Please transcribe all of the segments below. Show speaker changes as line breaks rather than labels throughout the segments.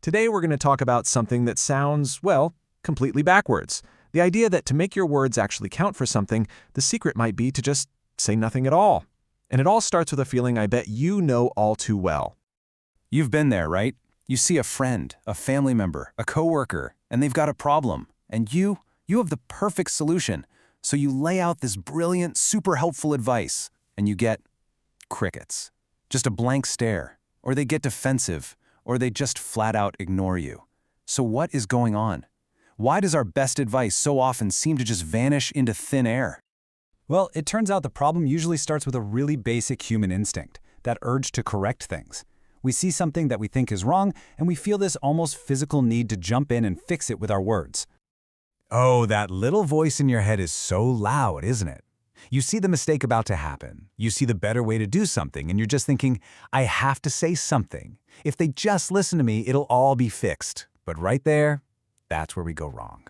Today we're going to talk about something that sounds, well, completely backwards. The idea that to make your words actually count for something, the secret might be to just say nothing at all. And it all starts with a feeling I bet you know all too well.
You've been there, right? You see a friend, a family member, a coworker, and they've got a problem. And you have the perfect solution. So you lay out this brilliant, super helpful advice, and you get crickets. Just a blank stare, or they get defensive, or they just flat out ignore you. So what is going on? Why does our best advice so often seem to just vanish into thin air?
Well, it turns out the problem usually starts with a really basic human instinct, that urge to correct things. We see something that we think is wrong, and we feel this almost physical need to jump in and fix it with our words.
Oh, that little voice in your head is so loud, isn't it? You see the mistake about to happen. You see the better way to do something, and you're just thinking, I have to say something. If they just listen to me, it'll all be fixed. But right there, that's where we go wrong.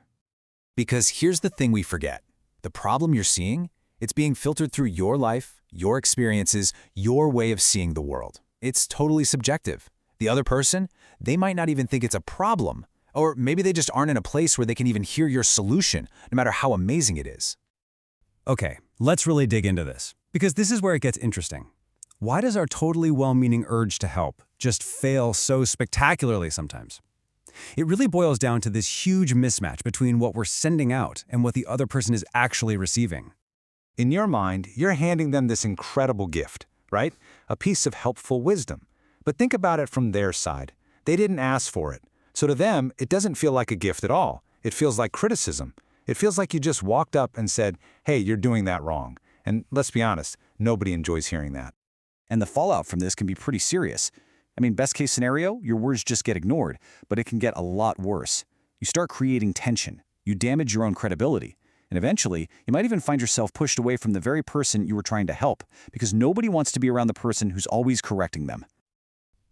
Because here's the thing we forget. The problem you're seeing, it's being filtered through your life, your experiences, your way of seeing the world. It's totally subjective. The other person, they might not even think it's a problem, or maybe they just aren't in a place where they can even hear your solution, no matter how amazing it is.
Okay, let's really dig into this, because this is where it gets interesting. Why does our totally well-meaning urge to help just fail so spectacularly sometimes? It really boils down to this huge mismatch between what we're sending out and what the other person is actually receiving.
In your mind, you're handing them this incredible gift, right? A piece of helpful wisdom. But think about it from their side. They didn't ask for it. So to them, it doesn't feel like a gift at all. It feels like criticism. It feels like you just walked up and said, hey, you're doing that wrong. And let's be honest, nobody enjoys hearing that.
And the fallout from this can be pretty serious. I mean, best case scenario, your words just get ignored, but it can get a lot worse. You start creating tension. You damage your own credibility. And eventually, you might even find yourself pushed away from the very person you were trying to help, because nobody wants to be around the person who's always correcting them.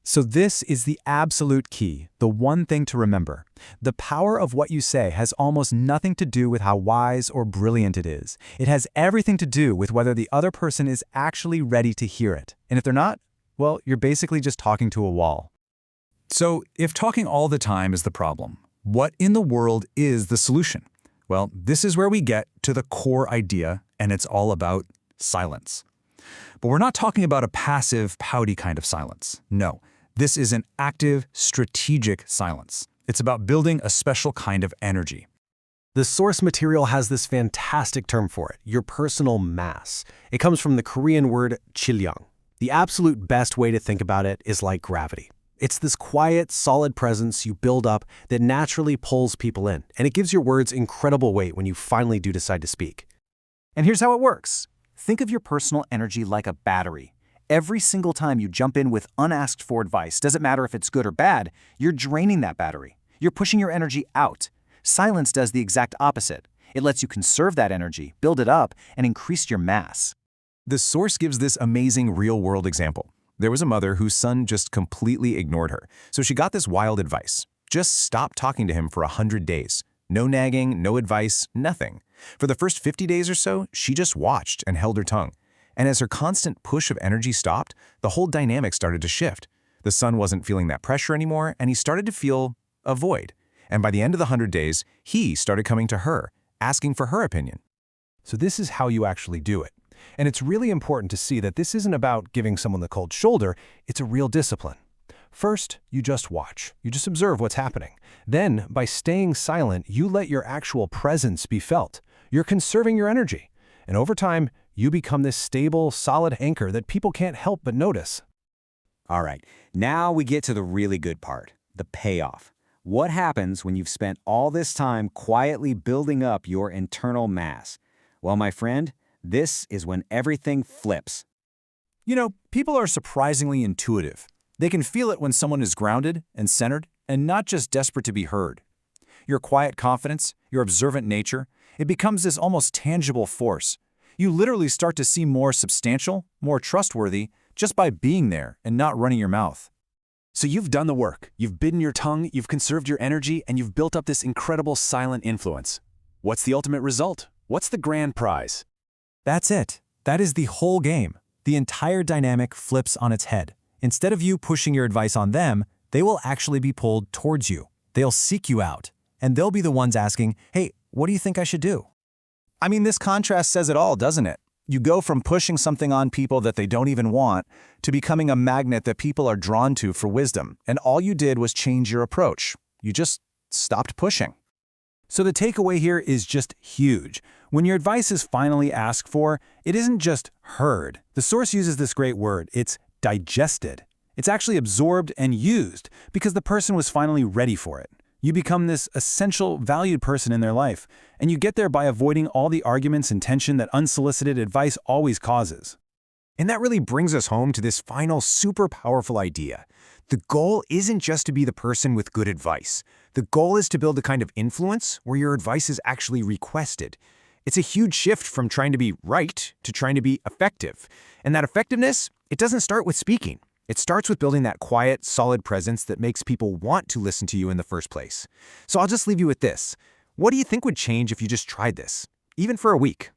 So this is the absolute key, the one thing to remember. The power of what you say has almost nothing to do with how wise or brilliant it is. It has everything to do with whether the other person is actually ready to hear it. And if they're not, well, you're basically just talking to a wall.
So if talking all the time is the problem, what in the world is the solution? Well, this is where we get to the core idea, and it's all about silence. But we're not talking about a passive, pouty kind of silence. No, this is an active, strategic silence. It's about building a special kind of energy.
The source material has this fantastic term for it, your personal mass. It comes from the Korean word chilyang. The absolute best way to think about it is like gravity. It's this quiet, solid presence you build up that naturally pulls people in, and it gives your words incredible weight when you finally do decide to speak.
And here's how it works. Think of your personal energy like a battery. Every single time you jump in with unasked for advice, doesn't matter if it's good or bad, you're draining that battery. You're pushing your energy out. Silence does the exact opposite. It lets you conserve that energy, build it up, and increase your mass.
The source gives this amazing real-world example. There was a mother whose son just completely ignored her. So she got this wild advice. Just stop talking to him for 100 days. No nagging, no advice, nothing. For the first 50 days or so, she just watched and held her tongue. And as her constant push of energy stopped, the whole dynamic started to shift. The son wasn't feeling that pressure anymore, and he started to feel a void. And by the end of the 100 days, he started coming to her, asking for her opinion.
So this is how you actually do it. And it's really important to see that this isn't about giving someone the cold shoulder, it's a real discipline. First, you just watch. You just observe what's happening. Then, by staying silent, you let your actual presence be felt. You're conserving your energy. And over time, you become this stable, solid anchor that people can't help but notice.
All right, now we get to the really good part, the payoff. What happens when you've spent all this time quietly building up your internal mass? Well, my friend, this is when everything flips.
You know, people are surprisingly intuitive. They can feel it when someone is grounded and centered and not just desperate to be heard. Your quiet confidence, your observant nature, it becomes this almost tangible force. You literally start to seem more substantial, more trustworthy, just by being there and not running your mouth.
So you've done the work. You've bidden your tongue, you've conserved your energy, and you've built up this incredible silent influence. What's the ultimate result? What's the grand prize? That's it. That is the whole game. The entire dynamic flips on its head. Instead of you pushing your advice on them,
they will actually be pulled towards you. They'll seek you out, and they'll be the ones asking, hey, what do you think I should do?
I mean, this contrast says it all, doesn't it? You go from pushing something on people that they don't even want to becoming a magnet that people are drawn to for wisdom, and all you did was change your approach. You just stopped pushing.
So the takeaway here is just huge. When your advice is finally asked for, it isn't just heard. The source uses this great word. It's digested. It's actually absorbed and used because the person was finally ready for it. You become this essential, valued person in their life, and you get there by avoiding all the arguments and tension that unsolicited advice always causes.
And that really brings us home to this final super powerful idea. The goal isn't just to be the person with good advice. The goal is to build a kind of influence where your advice is actually requested. It's a huge shift from trying to be right to trying to be effective. And that effectiveness, it doesn't start with speaking. It starts with building that quiet, solid presence that makes people want to listen to you in the first place. So I'll just leave you with this. What do you think would change if you just tried this, even for a week?